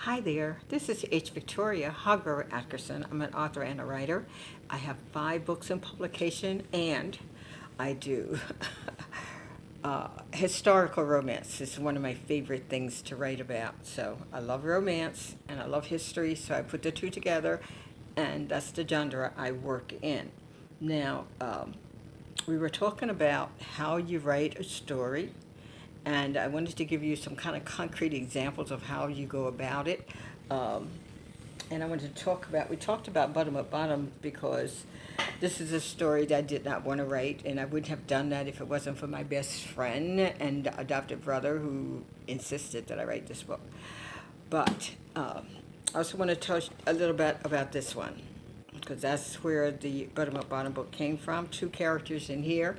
Hi there, this is H. Victoria Hargro Atkerson. I'm an author and a writer. I have 5 books in publication, and I do historical romance. It's one of my favorite things to write about. So I love romance and I love history, so I put the two together, and that's the genre I work in. Now, we were talking about how you write a story, and I wanted to give you some kind of concrete examples of how you go about it. Um, and I wanted to talk about, we talked about Bottom Up Bottom because this is a story that I did not want to write, and I wouldn't have done that if it wasn't for my best friend and adopted brother who insisted that I write this book. But I also want to touch a little bit about this one because that's where the Bottom Up Bottom book came from. 2 characters in here,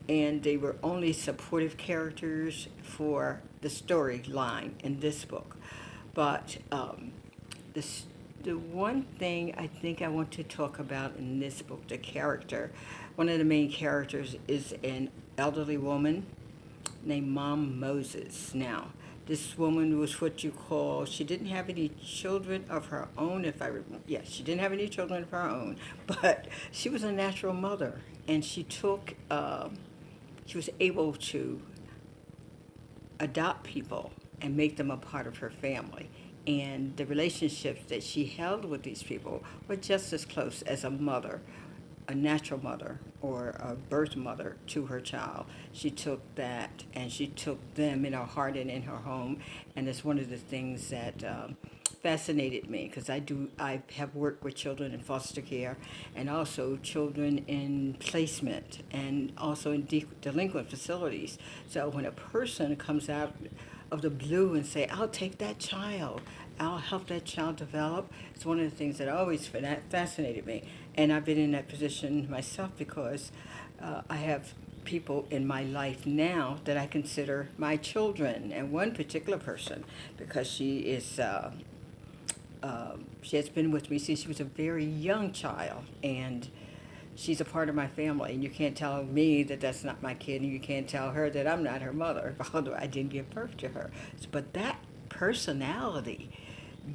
and they were only supportive characters for the storyline in this book. But this, the one thing I think I want to talk about in this book, the character, one of the main characters is an elderly woman named Mom Moses. Now, this woman was what you call, she didn't have any children of her own, if I remember. Yes, she didn't have any children of her own, but she was a natural mother, and she was able to adopt people and make them a part of her family. And the relationships that she held with these people were just as close as a mother, a natural mother or a birth mother to her child. She took that and she took them in her heart and in her home. And it's one of the things that fascinated me because I have worked with children in foster care and also children in placement and also in delinquent facilities. So when a person comes out of the blue and say, I'll take that child, I'll help that child develop, it's one of the things that always fascinated me. And I've been in that position myself because I have people in my life now that I consider my children, and one particular person, because she has been with me since she was a very young child, and she's a part of my family. And you can't tell me that that's not my kid, and you can't tell her that I'm not her mother, although I didn't give birth to her. But that personality,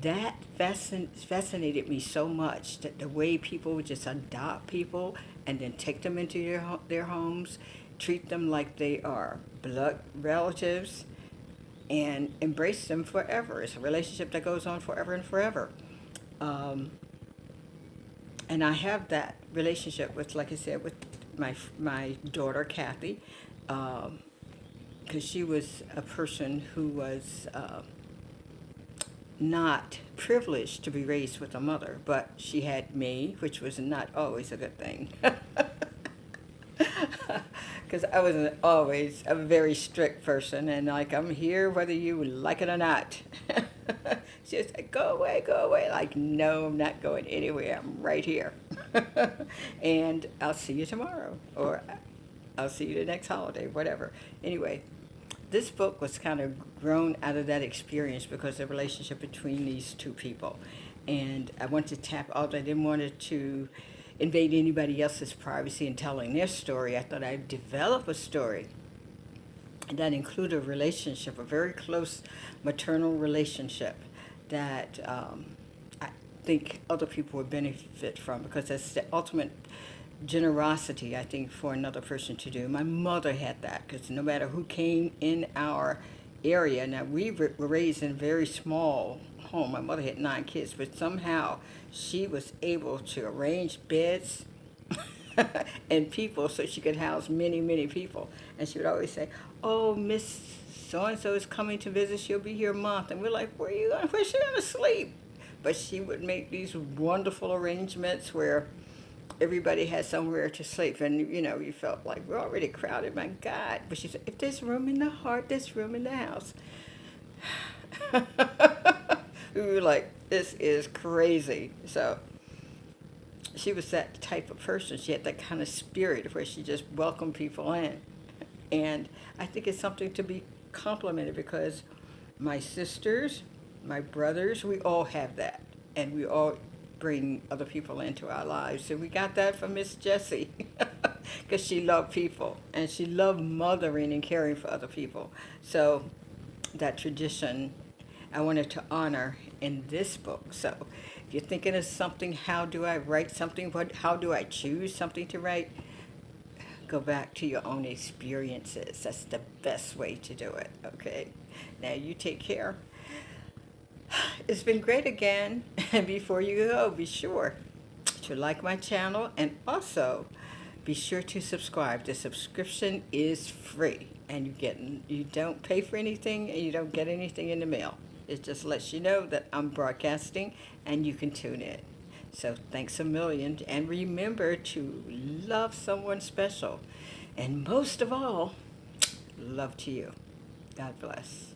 that fascinated me so much, that the way people would just adopt people and then take them into their homes, treat them like they are blood relatives, and embrace them forever. It's a relationship that goes on forever and forever. Um, and I have that relationship with, like I said, with my daughter Kathy, because she was a person who was not privileged to be raised with a mother, but she had me, which was not always a good thing. Because I was always a very strict person, and like, I'm here whether you like it or not. She was like, go away, go away. Like, no, I'm not going anywhere. I'm right here. And I'll see you tomorrow, or I'll see you the next holiday, whatever. Anyway, this book was kind of grown out of that experience because of the relationship between these 2 people. And I wanted to tap out. I didn't want it to invade anybody else's privacy in telling their story. I thought I'd develop a story that included a relationship, a very close maternal relationship that I think other people would benefit from, because that's the ultimate generosity, I think, for another person to do. My mother had that, because no matter who came in our area, now we were raised in a very small home. My mother had 9 kids, but somehow she was able to arrange beds and people so she could house many, many people. And she would always say, oh, Miss so-and-so is coming to visit. She'll be here a month. And we're like, where are you going? Where's she going to sleep? But she would make these wonderful arrangements where everybody had somewhere to sleep. And, you know, you felt like, we're already crowded, my God. But she said, if there's room in the heart, there's room in the house. We were like, this is crazy. So she was that type of person. She had that kind of spirit where she just welcomed people in. And I think it's something to be complimented, because my sisters, my brothers, we all have that. And we all bring other people into our lives. And we got that from Miss Jessie, because she loved people and she loved mothering and caring for other people. So that tradition, I wanted to honor in this book. So if you're thinking of something, how do I write something? How do I choose something to write? Go back to your own experiences. That's the best way to do it, okay? Now you take care. It's been great again. And before you go, be sure to like my channel and also be sure to subscribe. The subscription is free and you don't pay for anything and you don't get anything in the mail. It just lets you know that I'm broadcasting and you can tune in. So thanks a million, and remember to love someone special. And most of all, love to you. God bless.